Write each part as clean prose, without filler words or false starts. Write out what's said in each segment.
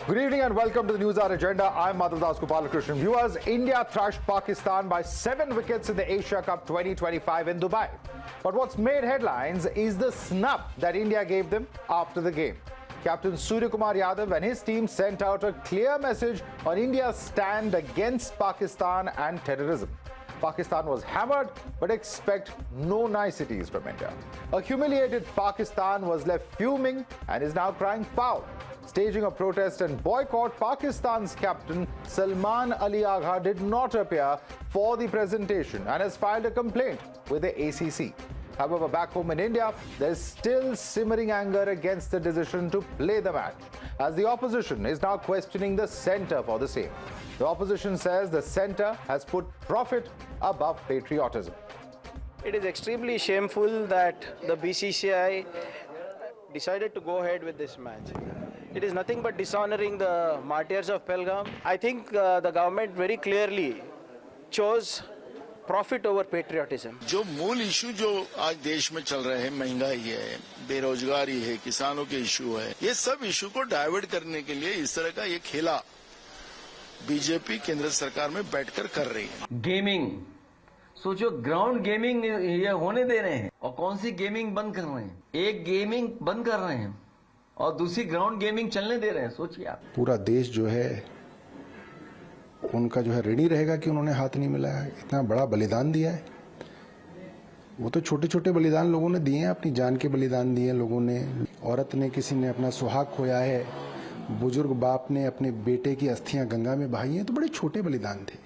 Good evening and welcome to the Newshour Agenda. I'm Madhavdas G. Viewers, India thrashed Pakistan by 7 wickets in the Asia Cup 2025 in Dubai. But what's made headlines is the snub that India gave them after the game. Captain Surya Kumar Yadav and his team sent out a clear message on India's stand against Pakistan and terrorism. Pakistan was hammered, but expect no niceties from India. A humiliated Pakistan was left fuming and is now crying foul. Staging a protest and boycott, Pakistan's captain Salman Ali Agha did not appear for the presentation and has filed a complaint with the ACC. However, back home in India, there's still simmering anger against the decision to play the match, as the opposition is now questioning the centre for the same. The opposition says the centre has put profit above patriotism. It is extremely shameful that the BCCI decided to go ahead with this match. It is nothing but dishonoring the Martyrs of Pahalgam. I think the government very clearly chose profit over patriotism. जो मूल issue जो आज देश में चल रहे हैं, महंगाई है, बेरोजगारी है, किसानों के इशू है, ये सब इशू को डाइवर्ट करने के लिए इस तरह का ये खेला बीजेपी केंद्र सरकार में बैठकर कर रही है। गेमिंग, सोचो ग्राउंड गेमिंग ये होने दे रहे हैं और कौन सी गेमिंग बंद कर रहे हैं? एक गेमिंग बंद कर रहे हैं और दूसरी ग्राउंड गेमिंग चलने दे रहे हैं। सोचिए आप, पूरा देश जो है उनका जो है ऋणी रहेगा कि उन्होंने हाथ नहीं मिलाया, इतना बड़ा बलिदान दिया है। वो तो छोटे छोटे बलिदान लोगों ने दिए हैं, अपनी जान के बलिदान दिए हैं लोगों ने। औरत ने, किसी ने अपना सुहाग खोया है, बुजुर्ग बाप ने अपने बेटे की अस्थियां गंगा में बहाई हैं, तो बड़े छोटे बलिदान थे।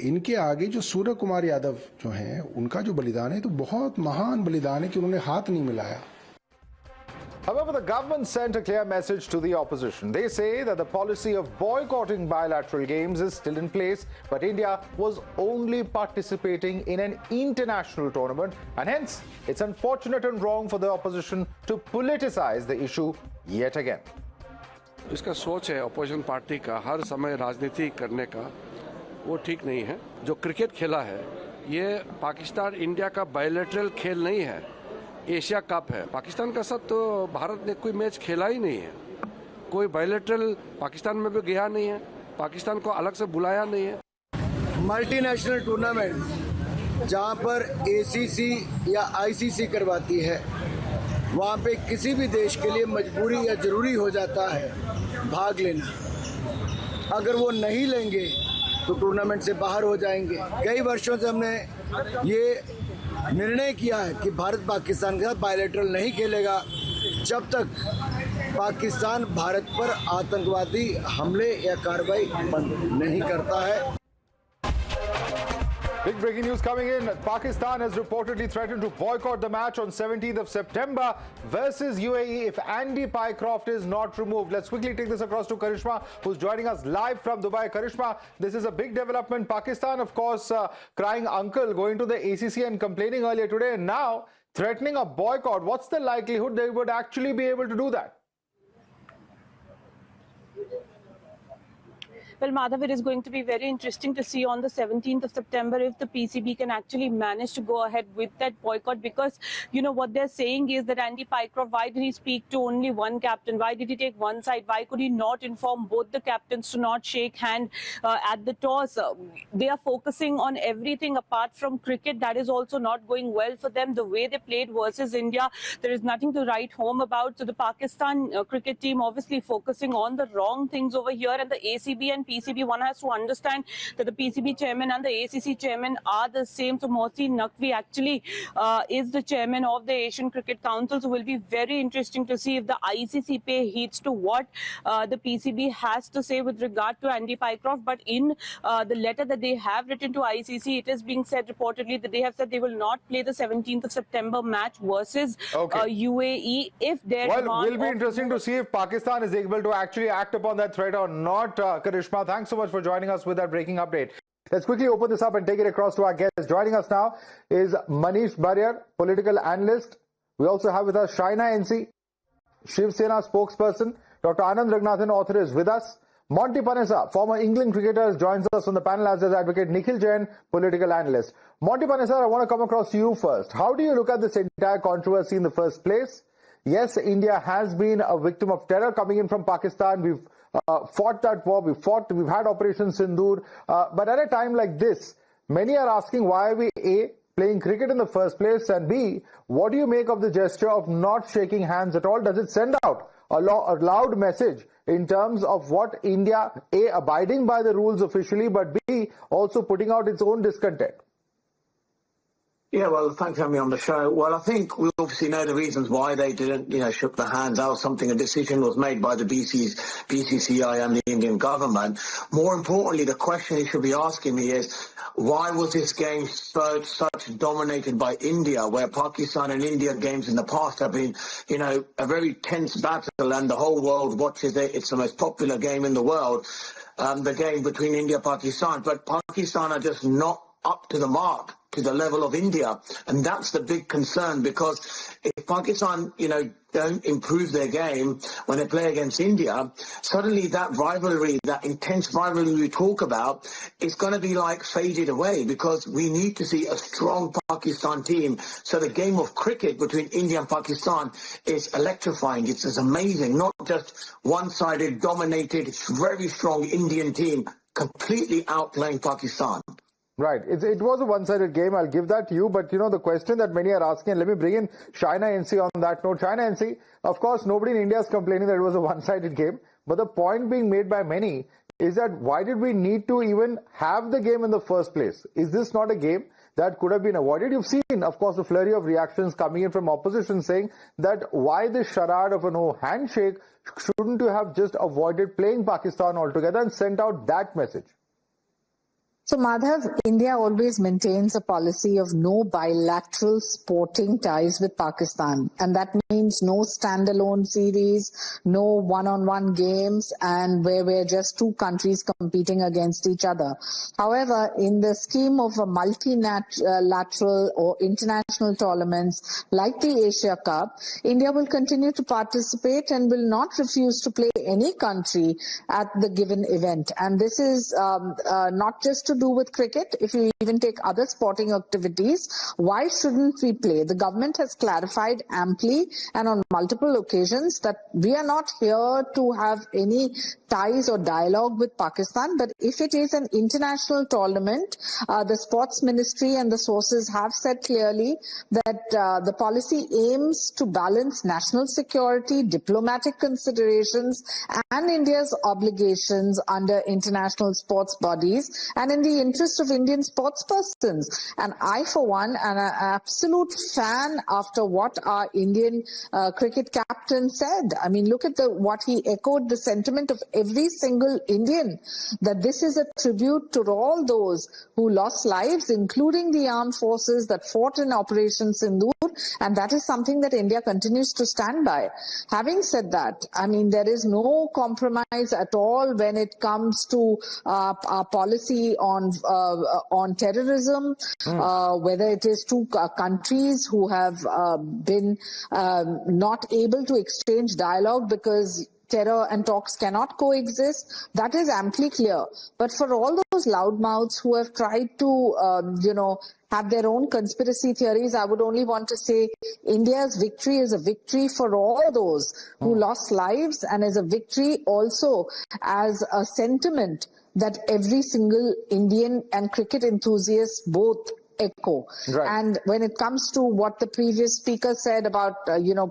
इनके आगे जो सूर्य कुमार यादव जो हैं, उनका जो बलिदान है तो बहुत महान बलिदान है कि उन्होंने हाथ नहीं मिलाया। However, the government sent a clear message to the opposition. They say that the policy of boycotting bilateral games is still in place, but India was only participating in an international tournament, and hence it's unfortunate and wrong for the opposition to politicize the issue yet again. इसका सोच है opposition party का हर समय राजनीति करने का, वो ठीक नहीं है। जो क्रिकेट खेला है ये पाकिस्तान इंडिया का बायलैटरल खेल नहीं है, एशिया कप है। पाकिस्तान का साथ तो भारत ने कोई मैच खेला ही नहीं है, कोई बायलैटरल पाकिस्तान में भी गया नहीं है, पाकिस्तान को अलग से बुलाया नहीं है। मल्टीनेशनल टूर्नामेंट जहां पर एसीसी या आईसीसी करवाती है, वहां पे किसी भी देश के लिए मजबूरी या जरूरी हो जाता है भाग लेना। अगर वो नहीं लेंगे तो टूर्नामेंट से बाहर हो जाएंगे। कई वर्षों से हमने ये निर्णय किया है कि भारत पाकिस्तान के साथ बायलैटरल नहीं खेलेगा जब तक पाकिस्तान भारत पर आतंकवादी हमले या कार्रवाई बंद नहीं करता है। Big breaking news coming in. Pakistan has reportedly threatened to boycott the match on 17th of September versus UAE if Andy Pycroft is not removed. Let's quickly take this across to Karishma, who's joining us live from Dubai. Karishma, this is a big development. Pakistan, of course, crying uncle, going to the ACC and complaining earlier today, and now threatening a boycott. What's the likelihood they would actually be able to do that? Well, Madhav, it is going to be very interesting to see on the 17th of September if the PCB can actually manage to go ahead with that boycott, because, you know, what they're saying is that Andy Pycroft, why did he speak to only one captain? Why did he take one side? Why could he not inform both the captains to not shake hand at the toss? They are focusing on everything apart from cricket. That is also not going well for them. The way they played versus India, there is nothing to write home about. So the Pakistan cricket team obviously focusing on the wrong things over here, and the ACB and PCB, one has to understand that the PCB chairman and the ACC chairman are the same. So Mohsin Naqvi actually is the chairman of the Asian Cricket Council. So it will be very interesting to see if the ICC pay heeds to what the PCB has to say with regard to Andy Pycroft. But in the letter that they have written to ICC, it is being said reportedly that they have said they will not play the 17th of September match versus UAE if their Well, it will be interesting to see if Pakistan is able to actually act upon that threat or not. Karishma, thanks so much for joining us with that breaking update. Let's quickly open this up and take it across to our guests. Joining us now is Manish Barrier, political analyst. We also have with us Shaina NC, Shiv Sena spokesperson. Dr. Anand Raghunathan, author, is with us. Monty Panessa, former England cricketer, joins us on the panel, as does Advocate Nikhil Jain, political analyst. Monty Panessa, I want to come across to you first. How do you look at this entire controversy in the first place? Yes, India has been a victim of terror coming in from Pakistan. We've fought that war, we've had Operation Sindoor, but at a time like this, many are asking why are we A, playing cricket in the first place, and B, what do you make of the gesture of not shaking hands at all? Does it send out a loud message in terms of what India, A, abiding by the rules officially, but B, also putting out its own discontent? Yeah, well, thanks for having me on the show. Well, I think we obviously know the reasons why they didn't, shook the hands. That was a decision was made by the BCCI and the Indian government. More importantly, the question you should be asking me is, why was this game such dominated by India, where Pakistan and India games in the past have been, a very tense battle, and the whole world watches it. It's the most popular game in the world, the game between India and Pakistan. But Pakistan are just not up to the mark, to the level of India. And that's the big concern, because if Pakistan, don't improve their game when they play against India, suddenly that rivalry, that intense rivalry we talk about, is going to be faded away, because we need to see a strong Pakistan team. So the game of cricket between India and Pakistan is electrifying. It's amazing, not just one-sided, dominated, very strong Indian team completely outplaying Pakistan. Right. It was a one-sided game. I'll give that to you. But, the question that many are asking, and let me bring in China NC on that note. China NC, of course, nobody in India is complaining that it was a one-sided game. But the point being made by many is that why did we need to even have the game in the first place? Is this not a game that could have been avoided? You've seen, of course, a flurry of reactions coming in from opposition saying that why this charade of a no handshake? Shouldn't you have just avoided playing Pakistan altogether and sent out that message? So, Madhav, India always maintains a policy of no bilateral sporting ties with Pakistan. And that means no standalone series, no one-on-one games, and where we're just two countries competing against each other. However, in the scheme of a multilateral or international tournaments like the Asia Cup, India will continue to participate and will not refuse to play any country at the given event. And this is not just to do with cricket. If you even take other sporting activities, why shouldn't we play? The government has clarified amply and on multiple occasions that we are not here to have any ties or dialogue with Pakistan, but if it is an international tournament, the sports ministry and the sources have said clearly that the policy aims to balance national security, diplomatic considerations, and India's obligations under international sports bodies and in the interest of Indian sports persons. And I, for one, am an absolute fan after what our Indian cricket captain said. I mean, look at what he echoed, the sentiment of every single Indian, that this is a tribute to all those who lost lives, including the armed forces that fought in Operation Sindoor, and that is something that India continues to stand by. Having said that, I mean, there is no compromise at all when it comes to our policy on terrorism, whether it is two countries who have been not able to exchange dialogue because terror and talks cannot coexist. That is amply clear. But for all those loudmouths who have tried to, have their own conspiracy theories, I would only want to say India's victory is a victory for all those who lost lives, and is a victory also as a sentiment that every single Indian and cricket enthusiast both echo. Right. And when it comes to what the previous speaker said about,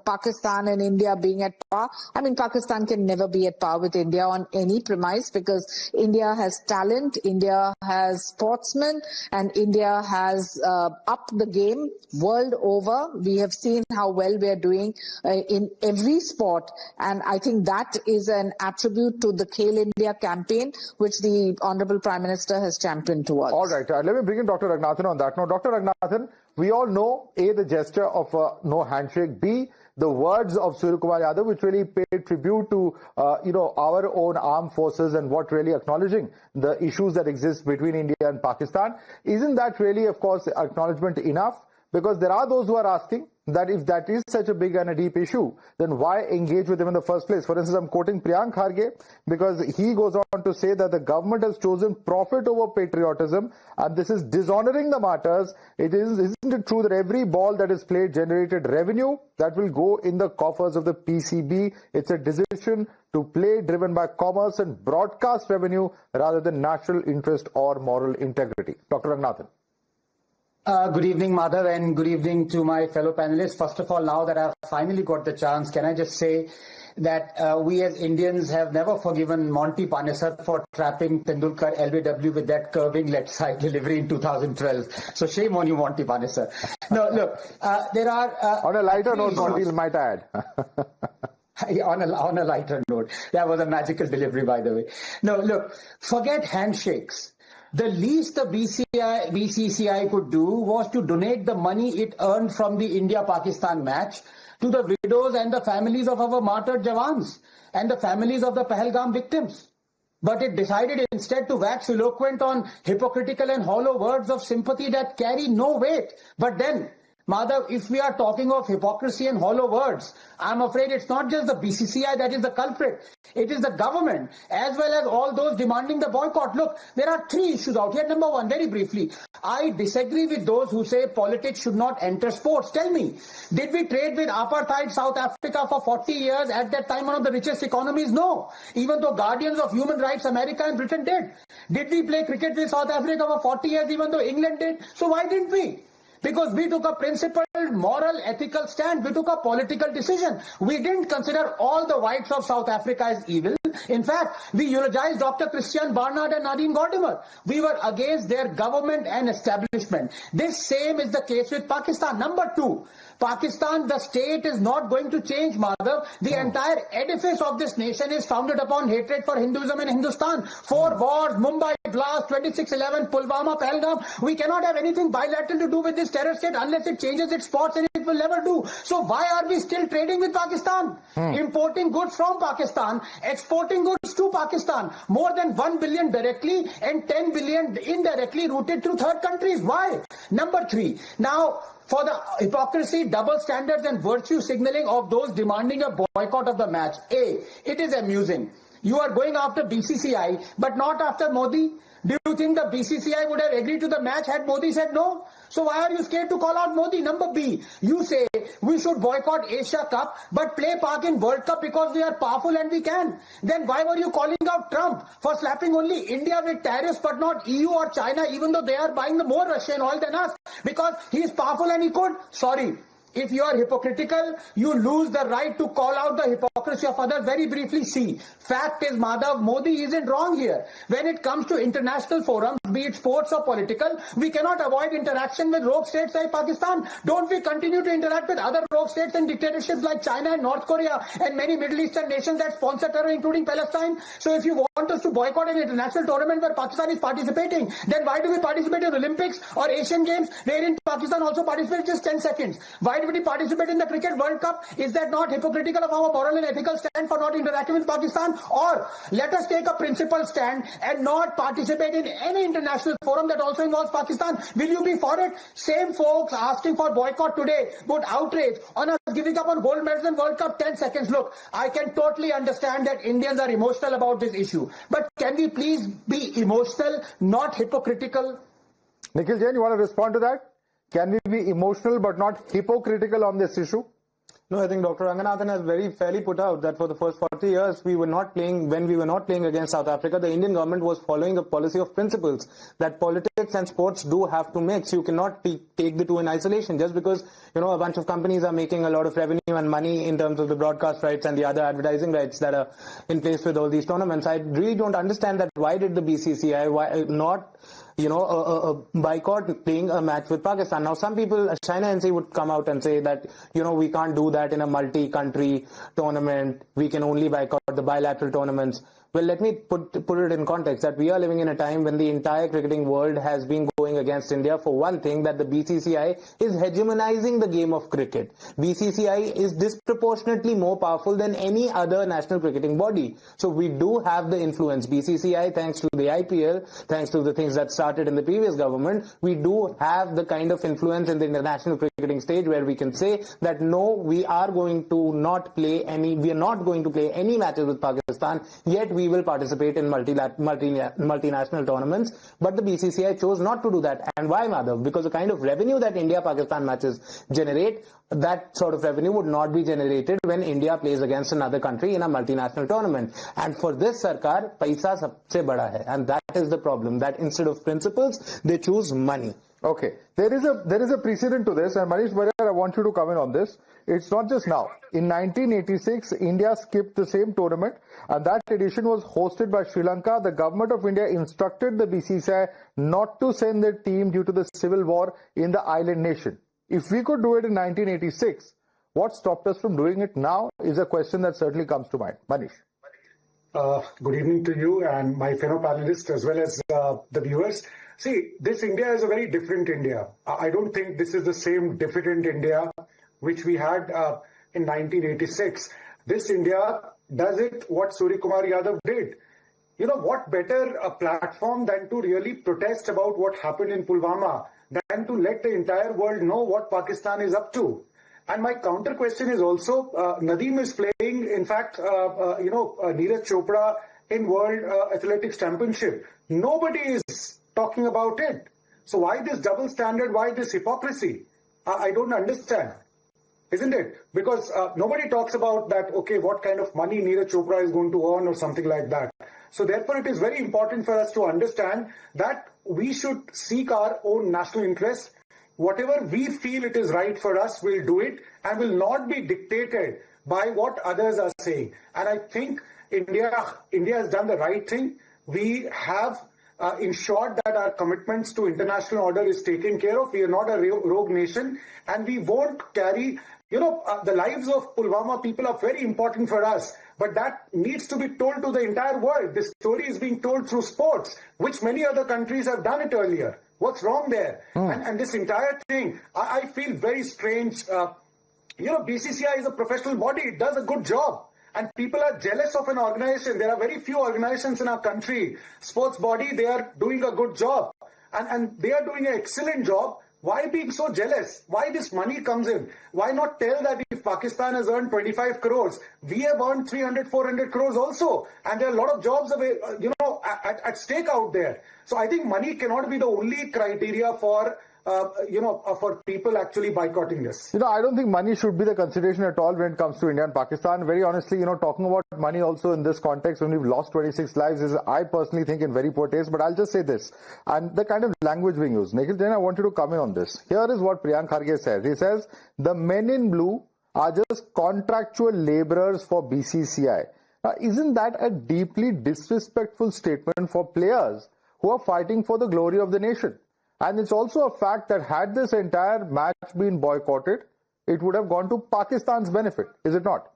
Pakistan and India being at par, I mean, Pakistan can never be at par with India on any premise, because India has talent, India has sportsmen, and India has upped the game world over. We have seen how well we are doing in every sport. And I think that is an attribute to the Khel India campaign, which the Honorable Prime Minister has championed towards. All right. Let me bring in Dr. Raghunathan on that. Now, Dr. Raghunathan, we all know, A, the gesture of no handshake, B, the words of Surya Kumar Yadav, which really paid tribute to, our own armed forces and what really acknowledging the issues that exist between India and Pakistan. Isn't that really, of course, acknowledgement enough? Because there are those who are asking that if that is such a big and a deep issue, then why engage with him in the first place? For instance, I'm quoting Priyank Kharge because he goes on to say that the government has chosen profit over patriotism and this is dishonoring the martyrs. Isn't it true that every ball that is played generated revenue that will go in the coffers of the PCB? It's a decision to play driven by commerce and broadcast revenue rather than national interest or moral integrity. Dr. Ranganathan. Good evening, Madhav, and good evening to my fellow panelists. First of all, now that I've finally got the chance, can I just say that we as Indians have never forgiven Monty Panesar for trapping Tendulkar LBW with that curving left side delivery in 2012. So shame on you, Monty Panesar. No, look, there are... on a lighter note, Monty might add. On a lighter note. That was a magical delivery, by the way. No, look, forget handshakes. The least the BCCI could do was to donate the money it earned from the India-Pakistan match to the widows and the families of our martyred Jawans and the families of the Pahalgam victims. But it decided instead to wax eloquent on hypocritical and hollow words of sympathy that carry no weight. But then, Madhav, if we are talking of hypocrisy and hollow words, I'm afraid it's not just the BCCI that is the culprit. It is the government as well as all those demanding the boycott. Look, there are three issues out here. Number one, very briefly, I disagree with those who say politics should not enter sports. Tell me, did we trade with apartheid South Africa for 40 years? At that time, one of the richest economies? No. Even though guardians of human rights, America and Britain did. Did we play cricket with South Africa for 40 years even though England did? So why didn't we? Because we took a principled, moral, ethical stand. We took a political decision. We didn't consider all the whites of South Africa as evil. In fact, we eulogized Dr. Christian Barnard and Nadine Gordimer. We were against their government and establishment. This same is the case with Pakistan. Number two, Pakistan, the state is not going to change, Madhav. The entire edifice of this nation is founded upon hatred for Hinduism and Hindustan. 4 wars, Mumbai blast, 26/11, Pulwama, Pahalgam. We cannot have anything bilateral to do with this terror state unless it changes its spots, and it will never do. So why are we still trading with Pakistan? Importing goods from Pakistan, exporting goods to Pakistan. More than 1 billion directly and 10 billion indirectly routed through third countries. Why? Number three, now, for the hypocrisy, double standards and virtue signaling of those demanding a boycott of the match. A, it is amusing. You are going after BCCI, but not after Modi. Do you think the BCCI would have agreed to the match had Modi said no? So why are you scared to call out Modi? Number B, you say we should boycott Asia Cup, but play Pak in World Cup because we are powerful and we can. Then why were you calling out Trump for slapping only India with tariffs but not EU or China, even though they are buying the more Russian oil than us? Because he is powerful and he could? Sorry. If you are hypocritical, you lose the right to call out the hypocrisy of others. Very briefly, see, fact is, Madhav, Modi isn't wrong here. When it comes to international forums, be it sports or political, we cannot avoid interaction with rogue states like Pakistan. Don't we continue to interact with other rogue states and dictatorships like China and North Korea and many Middle Eastern nations that sponsor terror, including Palestine? So if you want us to boycott an international tournament where Pakistan is participating, then why do we participate in Olympics or Asian Games wherein Pakistan also participates just 10 seconds? Why do we participate in the Cricket World Cup? Is that not hypocritical of our moral and ethical stand for not interacting with Pakistan? Or let us take a principled stand and not participate in any international forum that also involves Pakistan. Will you be for it? Same folks asking for boycott today would outrage on us giving up on gold medals in World Cup 10 seconds. Look, I can totally understand that Indians are emotional about this issue. But can we please be emotional, not hypocritical? Nikhil Jain, you want to respond to that? Can we be emotional but not hypocritical on this issue? No, I think Dr. Ranganathan has very fairly put out that for the first 40 years, when we were not playing against South Africa, the Indian government was following a policy of principles that politics and sports do have to mix. You cannot take the two in isolation just because, a bunch of companies are making a lot of revenue and money in terms of the broadcast rights and the other advertising rights that are in place with all these tournaments. I really don't understand that. Why did the BCCI, why not a boycott playing a match with Pakistan? Now, some people, China NC would come out and say that, we can't do that in a multi-country tournament. We can only boycott the bilateral tournaments. Well, let me put it in context that we are living in a time when the entire cricketing world has been going going against India for one thing, that the BCCI is hegemonizing the game of cricket. BCCI is disproportionately more powerful than any other national cricketing body. So we do have the influence. BCCI, thanks to the IPL, thanks to the things that started in the previous government, we do have the kind of influence in the international cricketing stage where we can say that no, we are not going to play any matches with Pakistan, yet we will participate in multinational tournaments. But the BCCI chose not to do that. And why, Madhav? Because the kind of revenue that India-Pakistan matches generate, that sort of revenue would not be generated when India plays against another country in a multinational tournament. And for this Sarkar, paisa sabse bada hai. And that is the problem, that instead of principles, they choose money. Okay, there is a precedent to this, and Manish Bharat, I want you to comment on this. It's not just now. In 1986, India skipped the same tournament, and that edition was hosted by Sri Lanka. The government of India instructed the BCCI not to send their team due to the civil war in the island nation. If we could do it in 1986, what stopped us from doing it now is a question that certainly comes to mind. Manish. Good evening to you and my fellow panelists as well as the viewers. See, this India is a very different India. I don't think this is the same diffident India which we had in 1986. This India does it what Surya Kumar Yadav did. You know, what better a platform than to really protest about what happened in Pulwama, than to let the entire world know what Pakistan is up to. And my counter question is also, Nadeem is playing, in fact, Neeraj Chopra in World Athletics Championship. Nobody is talking about it. So why this double standard? Why this hypocrisy? I don't understand. Isn't it? Because nobody talks about that, okay, what kind of money Neeraj Chopra is going to earn or something like that. So therefore, it is very important for us to understand that we should seek our own national interests. Whatever we feel it is right for us, we'll do it and will not be dictated by what others are saying. And I think India has done the right thing. We have ensured that our commitments to international order is taken care of. We are not a rogue nation, and we won't carry, the lives of Pulwama people are very important for us, but that needs to be told to the entire world. This story is being told through sports, which many other countries have done it earlier. What's wrong there? And this entire thing, I feel very strange. BCCI is a professional body. It does a good job. And people are jealous of an organization. There are very few organizations in our country, sports body, they are doing a good job. And they are doing an excellent job. Why being so jealous? Why this money comes in? Why not tell that if Pakistan has earned 25 crores, we have earned 300, 400 crores also. And there are a lot of jobs at stake out there. So I think money cannot be the only criteria for people actually boycotting this. I don't think money should be the consideration at all when it comes to India and Pakistan. Very honestly, talking about money also in this context when we've lost 26 lives is, I personally think, in very poor taste. But I'll just say this, and the kind of language being used. Nikhil Jain, I want you to comment on this. Here is what Priyank Kharge says. He says, the men in blue are just contractual laborers for BCCI. Now, isn't that a deeply disrespectful statement for players who are fighting for the glory of the nation? And it's also a fact that had this entire match been boycotted, it would have gone to Pakistan's benefit, is it not?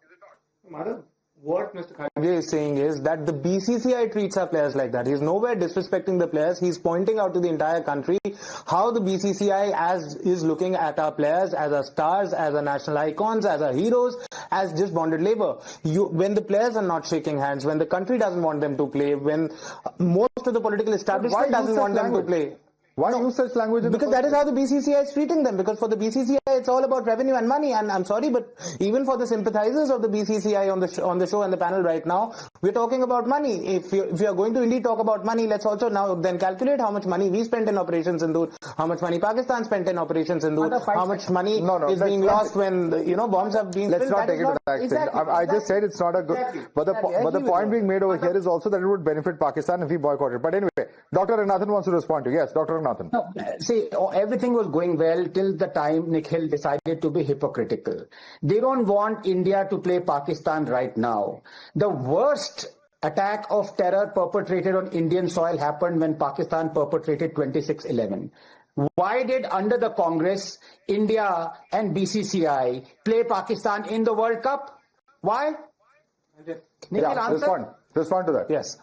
Madhav, what Mr. Kharge is saying is that the BCCI treats our players like that. He's nowhere disrespecting the players. He's pointing out to the entire country how the BCCI is looking at our players as our stars, as our national icons, as our heroes, as just bonded labor. When the players are not shaking hands, when the country doesn't want them to play, when most of the political establishment doesn't want them to play. Why use such language? Because that is how the BCCI is treating them. Because for the BCCI, it's all about revenue and money. And I'm sorry, but even for the sympathizers of the BCCI on the show and the panel right now, we're talking about money. If you are going to indeed talk about money, let's also now then calculate how much money we spent in Operation Sindoor, how much money Pakistan spent in Operation Sindoor, how much money is being lost when bombs have been. Let's not take it to that extent. I just said it's not a good. Exactly. But the point being made over here is also that it would benefit Pakistan if we boycott it. But anyway, Dr. Ranganathan wants to respond to. Yes, Dr. Ranganathan. No, see, everything was going well till the time Nikhil decided to be hypocritical. They don't want India to play Pakistan right now. The worst attack of terror perpetrated on Indian soil happened when Pakistan perpetrated 26/11. Why did, under the Congress, India and BCCI play Pakistan in the World Cup? Why? Nikhil, respond to that. Yes.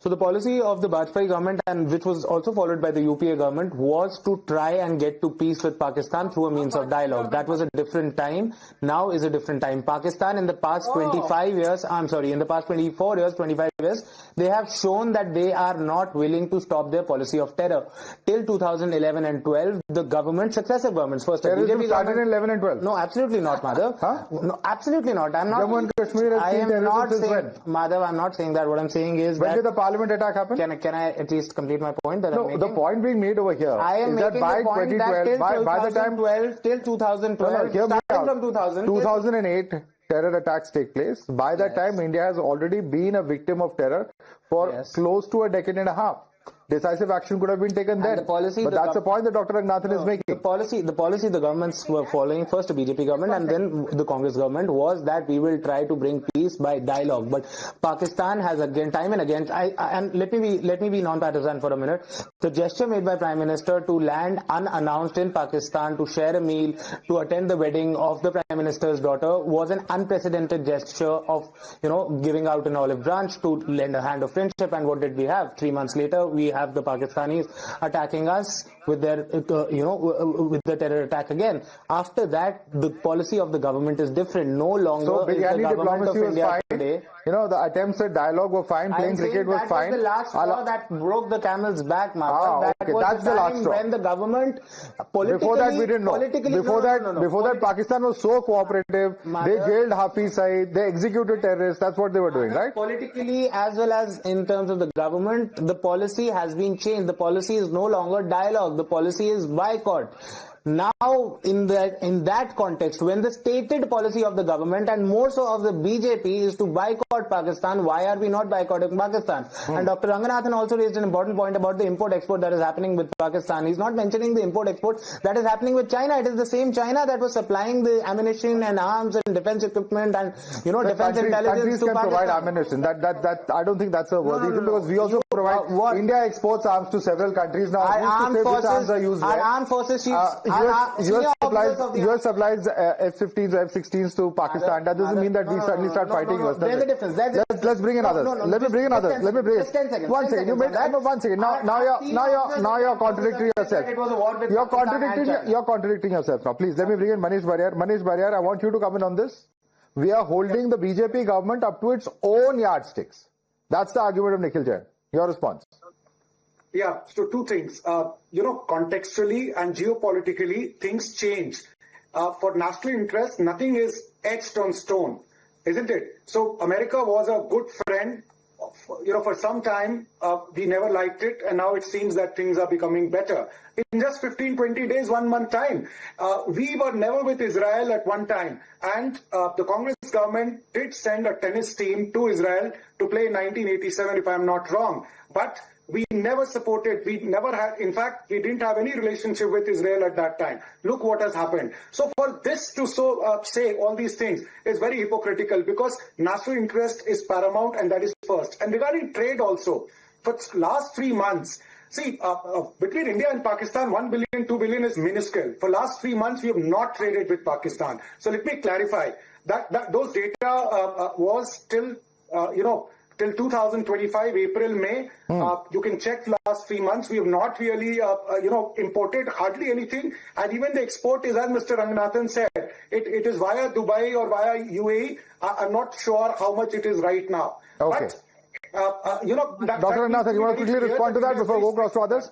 So the policy of the Bajpayee government, and which was also followed by the UPA government, was to try and get to peace with Pakistan through a means of dialogue. That was a different time. Now is a different time. Pakistan in the past 25 years, in the past 24 years, 25 years, they have shown that they are not willing to stop their policy of terror. Till 2011 and 12, the government, successive governments, first BJP started in 11 and 12. No, absolutely not, Madhav. Huh? No, absolutely not. I'm not. Jammu and Kashmir has I seen am not terrorism saying, Madhav, I'm not saying that. What I'm saying is when that did the parliament attack happen? Can I at least complete my point? That No, I'm making? the point being made over here I am is that making by the point 2012, that by the time 2012, hear me starting out. from 2000, 2008 terror attacks take place. By that time, India has already been a victim of terror for close to a decade and a half. Decisive action could have been taken then. But that's the point that Dr. Ranganathan is making. The policy the governments were following, first the BJP government and then the Congress government, was that we will try to bring peace by dialogue. But Pakistan has again, time and again, and let me be non-partisan for a minute. The gesture made by Prime Minister to land unannounced in Pakistan, to share a meal, to attend the wedding of the Prime Minister's daughter, was an unprecedented gesture of, giving out an olive branch to lend a hand of friendship. And what did we have? 3 months later, we have the Pakistanis attacking us with their, with the terror attack again. After that, the policy of the government is different. No longer So is the Biryani government of diplomacy was India fine. today. The attempts at dialogue were fine. Playing cricket was fine. That was the last straw that broke the camel's back, Martha. Okay, that's the last straw. When the government politically... Before that, we didn't know. Before that, Pakistan was so cooperative. They jailed Hafiz Saeed. They executed terrorists. That's what they were doing, right? Politically, as well as in terms of the government, the policy has been changed. The policy is no longer dialogue. The policy is boycott. Now, in that context, when the stated policy of the government and more so of the BJP is to boycott Pakistan, why are we not boycotting Pakistan? And Dr. Ranganathan also raised an important point about the import-export that is happening with Pakistan. He's not mentioning the import-export that is happening with China. It is the same China that was supplying the ammunition and arms and defense equipment and, defense intelligence countries to can Pakistan. provide ammunition. That I don't think that's a worthy thing, because we also provide. India exports arms to several countries now. Our armed forces, US supplies F-15s, F-16s to Pakistan. That doesn't mean that we suddenly start fighting US. There's a difference. Let's bring in others. Let me bring in others. Just 10 seconds. One second. One second. Now you're contradicting yourself. You're contradicting yourself now. Please let me bring in Manish Barrier. Manish Barrier, I want you to come in on this. We are holding the BJP government up to its own yardsticks. That's the argument of Nikhil Jain. Your response. Yeah, so two things. Contextually and geopolitically, things change. For national interest, nothing is etched on stone, isn't it? So America was a good friend. For some time, we never liked it, and now it seems that things are becoming better. In just 15, 20 days, 1 month time, we were never with Israel at one time, and the Congress government did send a tennis team to Israel to play in 1987, if I'm not wrong. But we never supported, we never had, in fact, we didn't have any relationship with Israel at that time. Look what has happened. So for this to say all these things is very hypocritical, because national interest is paramount, and that is first. And regarding trade also, for last 3 months, see, between India and Pakistan, 1 billion, 2 billion is minuscule. For last 3 months, we have not traded with Pakistan. So let me clarify that those data was till, till 2025, April, May. You can check last 3 months. We have not really, imported hardly anything. And even the export is, as Mr. Ranganathan said, it is via Dubai or via UAE. I'm not sure how much it is right now. Okay. But, Dr. Ranganathan, you want to quickly respond to that before we go across to others?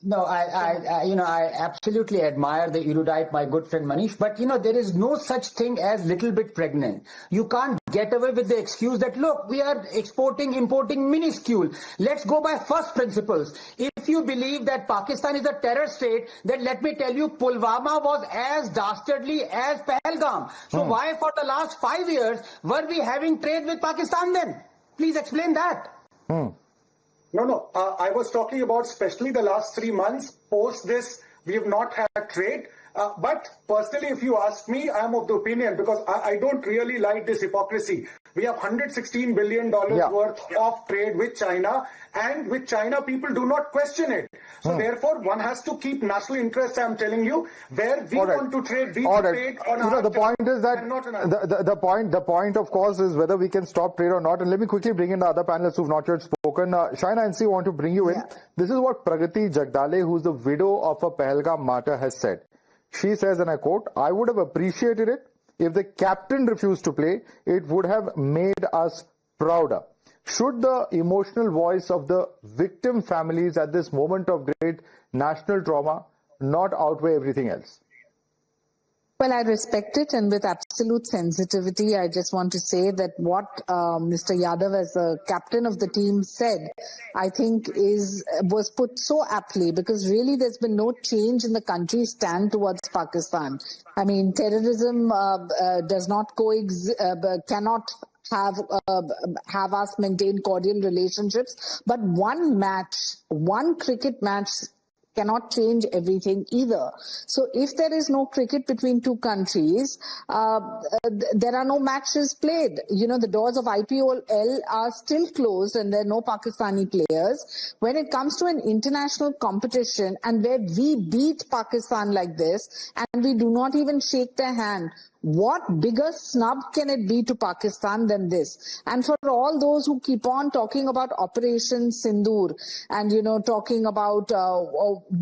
No, I absolutely admire the erudite, my good friend Manish, but there is no such thing as little bit pregnant. You can't get away with the excuse that, look, we are importing minuscule. Let's go by first principles. If you believe that Pakistan is a terror state, then let me tell you, Pulwama was as dastardly as Pahalgam. So why for the last 5 years were we having trade with Pakistan then? Please explain that. No. I was talking about especially the last 3 months. Post this, we have not had trade. But personally, if you ask me, I am of the opinion, because I don't really like this hypocrisy. We have $116 billion worth of trade with China, and with China, people do not question it. So therefore, one has to keep national interest, I'm telling you, where we want to trade, we trade on our the point is that the point, of course, is whether we can stop trade or not. And let me quickly bring in the other panelists who've not yet spoken. Shaina and C, want to bring you in. This is what Pragati Jagdale, who's the widow of a Pahalgam martyr, has said. She says, and I quote, "I would have appreciated it if the captain refused to play. It would have made us prouder. Should the emotional voice of the victim families at this moment of great national trauma not outweigh everything else?" Well, I respect it, and with absolute sensitivity, I just want to say that what Mr. Yadav, as the captain of the team, said, I think was put so aptly, because really there's been no change in the country's stand towards Pakistan. I mean, terrorism does not cannot have us maintain cordial relationships, but one cricket match cannot change everything either. So if there is no cricket between two countries, there are no matches played. You know, the doors of IPL are still closed and there are no Pakistani players. When it comes to an international competition and where we beat Pakistan like this and we do not even shake their hand, what bigger snub can it be to Pakistan than this? And for all those who keep on talking about Operation Sindoor and, you know, talking about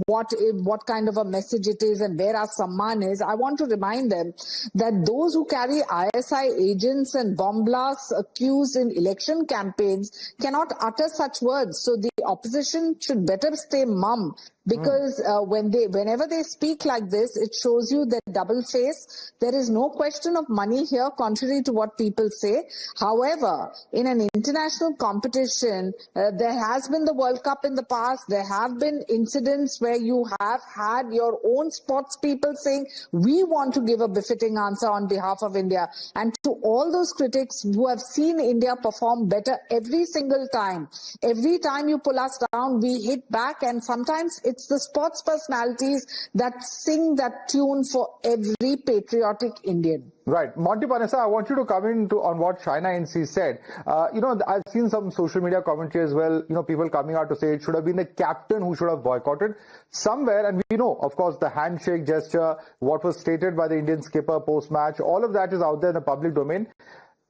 what kind of a message it is and where our Samman is, I want to remind them that those who carry ISI agents and bomb blasts accused in election campaigns cannot utter such words. So the opposition should better stay mum. Because whenever they speak like this, it shows you their double face. There is no question of money here, contrary to what people say. However, in an international competition, there has been the World Cup in the past. There have been incidents where you have had your own sports people saying, we want to give a befitting answer on behalf of India. And to all those critics who have seen India perform better every single time you pull us down, we hit back, and sometimes it's the sports personalities that sing that tune for every patriotic Indian. Right. Monty Panessa, I want you to come in on what Shaina NC said. I've seen some social media commentary as well, people coming out to say it should have been the captain who should have boycotted somewhere. And we know, of course, the handshake gesture, what was stated by the Indian skipper post-match, all of that is out there in the public domain.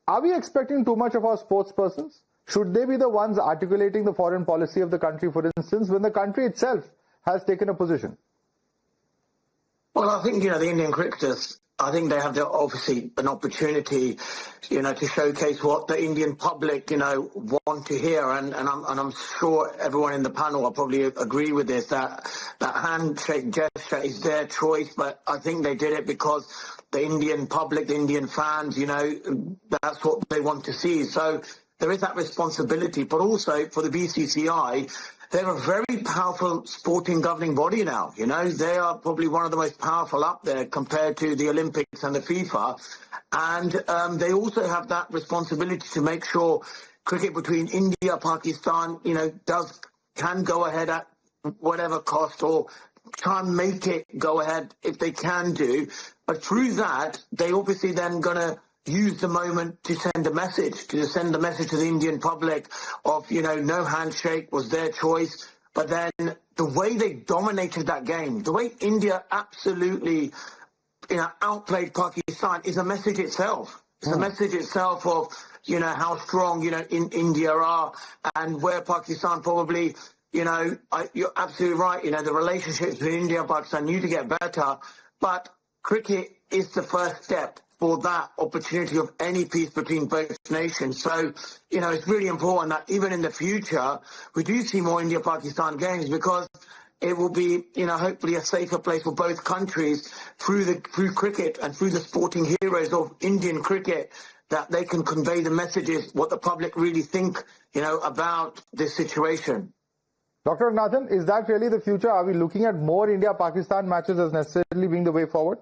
Are we expecting too much of our sports persons? Should they be the ones articulating the foreign policy of the country, for instance, when the country itself has taken a position? Well, I think, the Indian cricketers, I think they have obviously an opportunity, to showcase what the Indian public, want to hear. And I'm sure everyone in the panel will probably agree with this, that handshake gesture is their choice. But I think they did it because the Indian public, the Indian fans, that's what they want to see. So there is that responsibility. But also for the BCCI, they're a very powerful sporting governing body now. They are probably one of the most powerful up there compared to the Olympics and the FIFA. And they also have that responsibility to make sure cricket between India, Pakistan, can go ahead at whatever cost, or try and make it go ahead if they can do. But through that, they obviously then going to use the moment to send a message, to the Indian public of, no handshake was their choice. But then the way they dominated that game, the way India absolutely, outplayed Pakistan is a message itself. It's a message itself of, how strong, in India are, and where Pakistan probably, you're absolutely right. The relationships between India and Pakistan need to get better, but cricket is the first step for that opportunity of any peace between both nations. So, it's really important that even in the future, we do see more India-Pakistan games, because it will be, hopefully a safer place for both countries through cricket and through the sporting heroes of Indian cricket, that they can convey the messages, what the public really think, about this situation. Dr. Nathan, is that really the future? Are we looking at more India-Pakistan matches as necessarily being the way forward?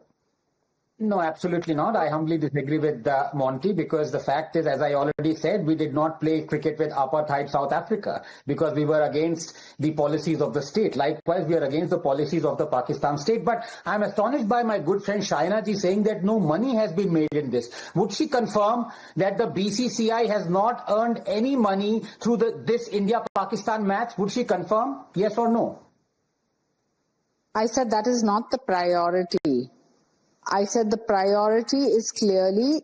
No, absolutely not. I humbly disagree with Monty, because the fact is, as I already said, we did not play cricket with apartheid South Africa because we were against the policies of the state. Likewise, we are against the policies of the Pakistan state. But I'm astonished by my good friend Shaina ji saying that no money has been made in this. Would she confirm that the BCCI has not earned any money through this India-Pakistan match? Would she confirm? Yes or no? I said that is not the priority. I said the priority is clearly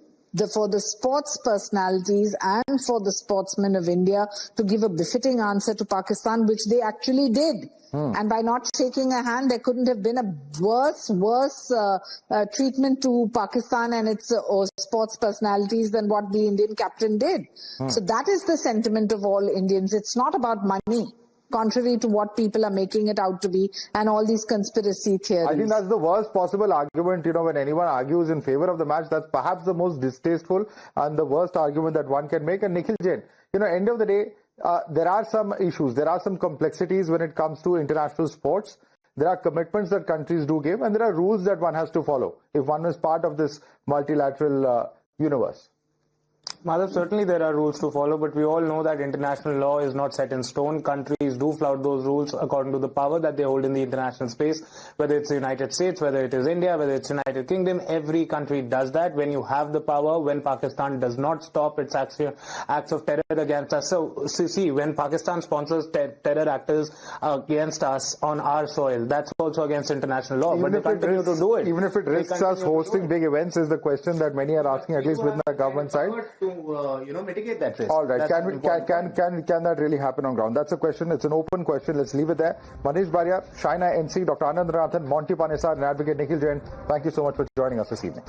for the sports personalities and for the sportsmen of India to give a befitting answer to Pakistan, which they actually did. And by not shaking a hand, there couldn't have been a worse treatment to Pakistan and its sports personalities than what the Indian captain did. So that is the sentiment of all Indians. It's not about money, contrary to what people are making it out to be and all these conspiracy theories. I think that's the worst possible argument, when anyone argues in favor of the match. That's perhaps the most distasteful and the worst argument that one can make. And Nikhil Jain, end of the day, there are some issues, there are some complexities when it comes to international sports. There are commitments that countries do give, and there are rules that one has to follow if one is part of this multilateral universe. Madhav, certainly there are rules to follow, but we all know that international law is not set in stone. Countries do flout those rules according to the power that they hold in the international space, whether it's the United States, whether it is India, whether it's United Kingdom. Every country does that. When you have the power, when Pakistan does not stop its acts of terror against us. So, see, when Pakistan sponsors terror actors against us on our soil, that's also against international law. But they continue to do it. Even if it risks us hosting big events, is the question that many are asking, at least within the government side. To mitigate that risk. All right. Can that really happen on ground? That's a question. It's an open question. Let's leave it there. Manish Bharia, Shaina NC, Dr. Anand Ranathan, Monty Panesar, and Advocate Nikhil Jain, thank you so much for joining us this evening.